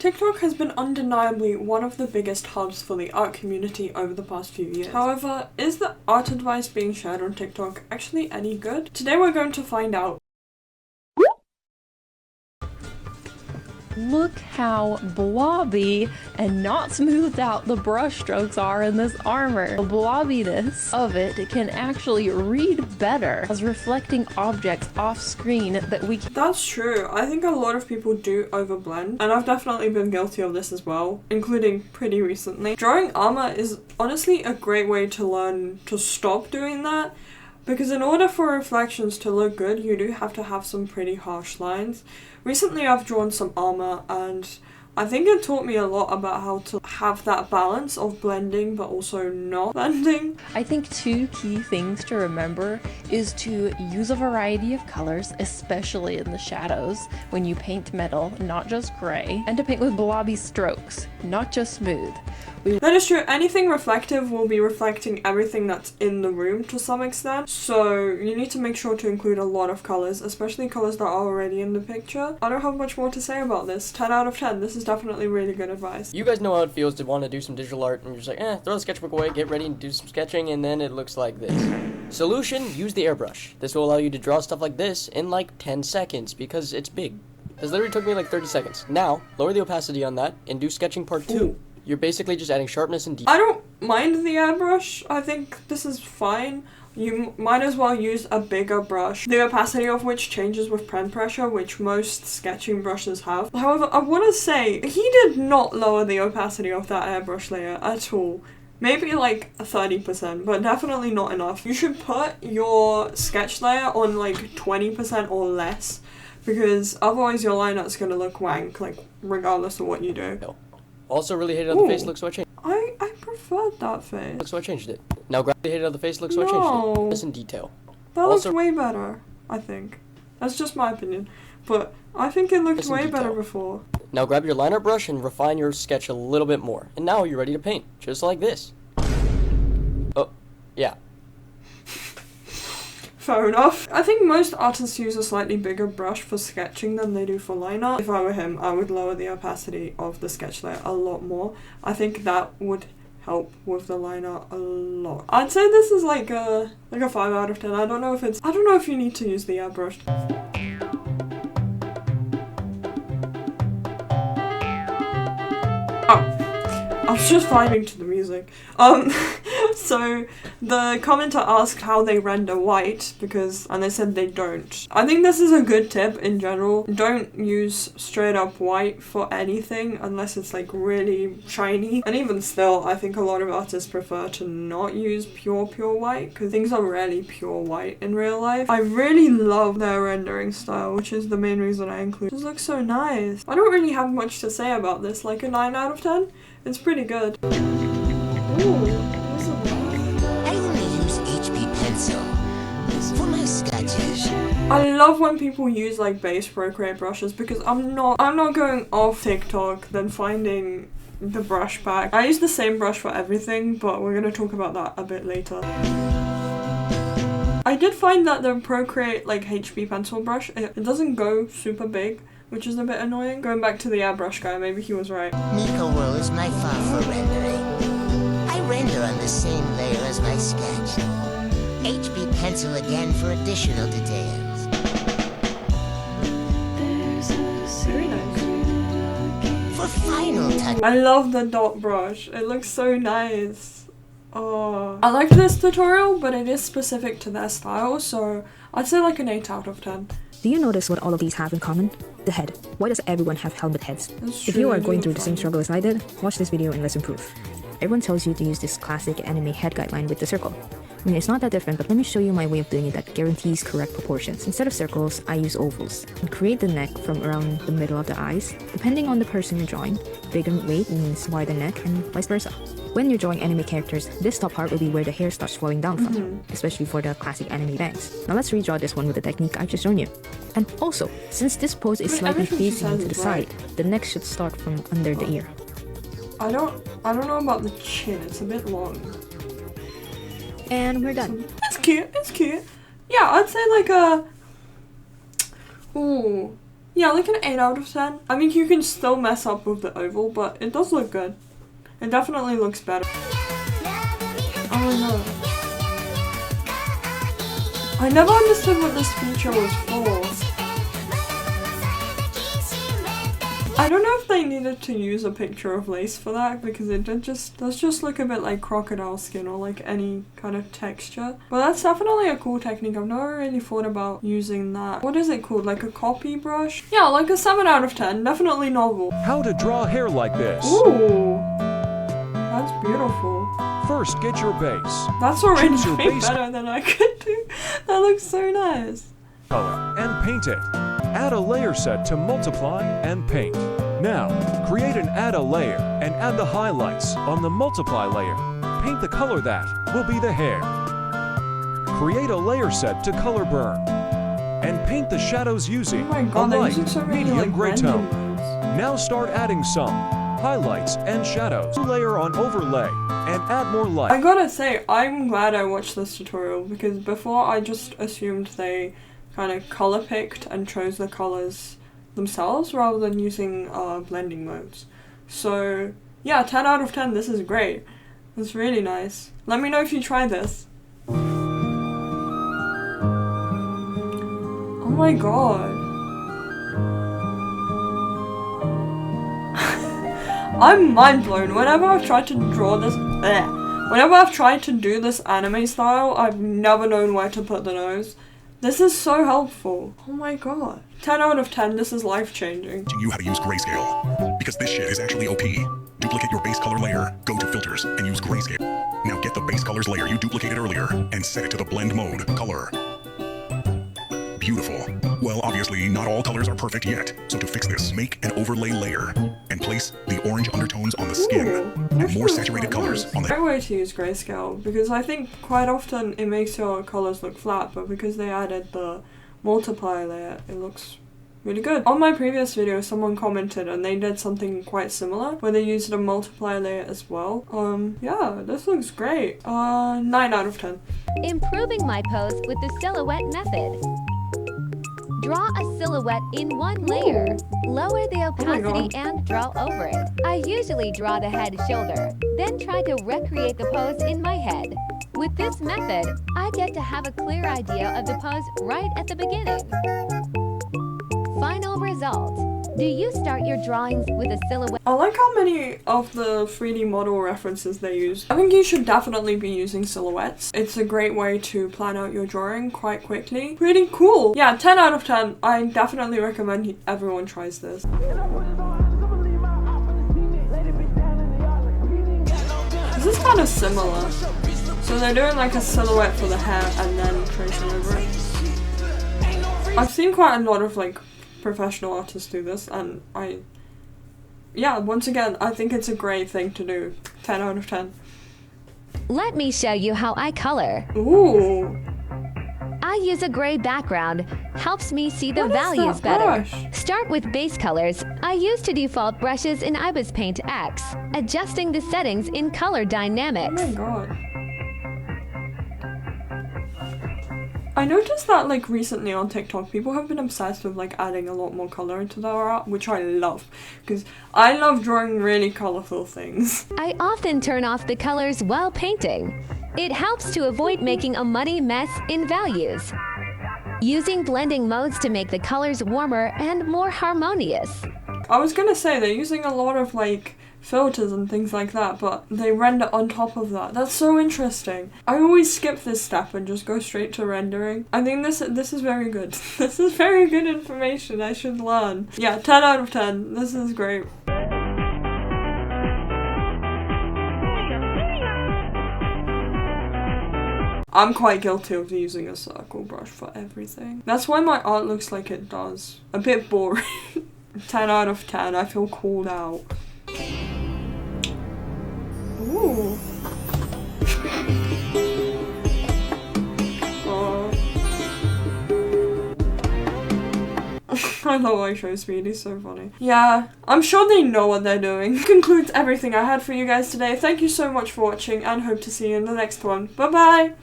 TikTok has been undeniably one of the biggest hubs for the art community over the past few years. However, is the art advice being shared on TikTok actually any good? Today we're going to find out. Look how blobby and not smoothed out the brush strokes are in this armor. The blobbiness of it can actually read better as reflecting objects off screen that we can. That's true. I think a lot of people do overblend, and I've definitely been guilty of this as well, including pretty recently. Drawing armor is honestly a great way to learn to stop doing that, because in order for reflections to look good, you do have to have some pretty harsh lines. Recently I've drawn some armor, and I think it taught me a lot about how to have that balance of blending but also not blending. I think two key things to remember is to use a variety of colors, especially in the shadows when you paint metal, not just gray, and to paint with blobby strokes, not just smooth. That is true. Anything reflective will be reflecting everything that's in the room to some extent, so you need to make sure to include a lot of colors, especially colors that are already in the picture. I don't have much more to say about this. 10 out of 10. This is definitely really good advice. You guys know how it feels to want to do some digital art and you're just like, throw the sketchbook away, get ready and do some sketching, and then it looks like this. Solution, use the airbrush. This will allow you to draw stuff like this in like 10 seconds because it's big. This literally took me like 30 seconds. Now, lower the opacity on that and do sketching part 2. Ooh. You're basically just adding sharpness and detail. I don't mind the airbrush. I think this is fine. You might as well use a bigger brush, the opacity of which changes with pen pressure, which most sketching brushes have. However, I want to say, he did not lower the opacity of that airbrush layer at all. Maybe like 30%, but definitely not enough. You should put your sketch layer on like 20% or less, because otherwise your line art's gonna look wank, like regardless of what you do. Also really hated how the face looks, so I changed it. I preferred that face. So I changed it. Now really hated how the face looks, so I changed it. This in detail. That looked way better, I think. That's just my opinion. But I think it looked way better before. Now grab your liner brush and refine your sketch a little bit more. And now you're ready to paint, just like this. Oh, yeah. Fair enough. I think most artists use a slightly bigger brush for sketching than they do for line art. If I were him, I would lower the opacity of the sketch layer a lot more. I think that would help with the line art a lot. I'd say this is like a 5 out of 10. I don't know if you need to use the airbrush. I was just vibing to the music. So the commenter asked how they render white, and they said they don't. I think this is a good tip in general. Don't use straight up white for anything unless it's like really shiny. And even still, I think a lot of artists prefer to not use pure white, because things are rarely pure white in real life. I really love their rendering style, which is the main reason I include. This looks so nice. I don't really have much to say about this, like a 9 out of 10. It's pretty good. Ooh. I only use HB pencil for my sketches. I love when people use like base Procreate brushes, because I'm not going off TikTok then finding the brush pack. I use the same brush for everything, but we're gonna talk about that a bit later. I did find that the Procreate like HB pencil brush, it doesn't go super big, which is a bit annoying. Going back to the airbrush guy, maybe he was right. Nico World is my file for rendering. I render on the same layer as my sketch. HB pencil again for additional details. Very nice. For final touch. I love the dot brush. It looks so nice. Oh, I liked this tutorial, but it is specific to their style, so I'd say like an 8 out of 10. Do you notice what all of these have in common? The head. Why does everyone have helmet heads? If you are going through the same struggle as I did, watch this video and let's improve. Everyone tells you to use this classic anime head guideline with the circle. I mean, it's not that different, but let me show you my way of doing it that guarantees correct proportions. Instead of circles, I use ovals. And create the neck from around the middle of the eyes. Depending on the person you're drawing, bigger weight means wider neck and vice versa. When you're drawing anime characters, this top part will be where the hair starts flowing down from, especially for the classic anime bangs. Now let's redraw this one with the technique I've just shown you. And also, since this pose is slightly facing to the side, the neck should start from under the ear. I don't know about the chin, it's a bit long. And we're done. It's cute. Yeah, I'd say like a... Ooh. Yeah, like an 8 out of 10. I mean, you can still mess up with the oval, but it does look good. It definitely looks better. Oh no. I never understood what this feature was for. I don't know if they needed to use a picture of lace for that, because it does just look a bit like crocodile skin or like any kind of texture. But that's definitely a cool technique. I've never really thought about using that. What is it called? Like a copy brush? Yeah, like a 7 out of 10. Definitely novel. How to draw hair like this. Ooh. That's beautiful. First, get your base. That's already Choose your way base better than I could do. That looks so nice. color and paint it. Add a layer set to multiply and paint. Now, create an add a layer and add the highlights on the multiply layer. Paint the color that will be the hair. Create a layer set to color burn. And paint the shadows using Oh my a god, they're light, using so many medium like gray random tone. modes. Now start adding some highlights and shadows. Layer on overlay and add more light. I gotta say, I'm glad I watched this tutorial, because before I just assumed they kind of color picked and chose the colors themselves rather than using blending modes. So yeah, 10 out of 10, this is great. It's really nice. Let me know if you try this. Oh my god. I'm mind blown. Whenever I've tried to draw this, whenever I've tried to do this anime style, I've never known where to put the nose. This is so helpful. Oh my god. 10 out of 10, this is life changing. Teaching you how to use grayscale, because this shit is actually OP. Duplicate your base color layer, go to filters, and use grayscale. Now get the base colors layer you duplicated earlier, and set it to the blend mode, color. Beautiful. Well, obviously, not all colors are perfect yet, so to fix this, make an overlay layer, and place the orange undertones on the skin, and more saturated colors on the... Great way to use grayscale, because I think quite often it makes your colors look flat, but because they added the multiply layer, it looks really good. On my previous video, someone commented and they did something quite similar, where they used a multiply layer as well. Yeah, this looks great. 9 out of 10. Improving my pose with the silhouette method. Draw a silhouette in one layer. Lower the opacity and draw over it. I usually draw the head shoulder, then try to recreate the pose in my head. With this method, I get to have a clear idea of the pose right at the beginning. Final result. Do you start your drawings with a silhouette? I like how many of the 3D model references they use. I think you should definitely be using silhouettes. It's a great way to plan out your drawing quite quickly. Pretty cool. Yeah, 10 out of 10. I definitely recommend everyone tries this. This is kind of similar. So they're doing like a silhouette for the hair and then tracing over it. I've seen quite a lot of like professional artists do this, and yeah, once again, I think it's a great thing to do. 10 out of 10. Let me show you how I color. Ooh. I use a gray background. Helps me see the What is values that better. brush? Start with base colors. I use to default brushes in Ibis Paint X, adjusting the settings in Color Oh Dynamics. my god. I noticed that like recently on TikTok, people have been obsessed with like adding a lot more color into their art, which I love, because I love drawing really colorful things. I often turn off the colors while painting. It helps to avoid making a muddy mess in values. Using blending modes to make the colors warmer and more harmonious. I was gonna say they're using a lot of like filters and things like that, but they render on top of that. That's so interesting. I always skip this step and just go straight to rendering. I think this is very good. This is very good information. I should learn. Yeah, 10 out of 10. This is great. I'm quite guilty of using a circle brush for everything. That's why my art looks like it does. A bit boring. 10 out of 10. I feel called out. Ooh. I love I show speed, he's so funny. Yeah, I'm sure they know what they're doing. Concludes everything I had for you guys today. Thank you so much for watching and hope to see you in the next one. Bye bye!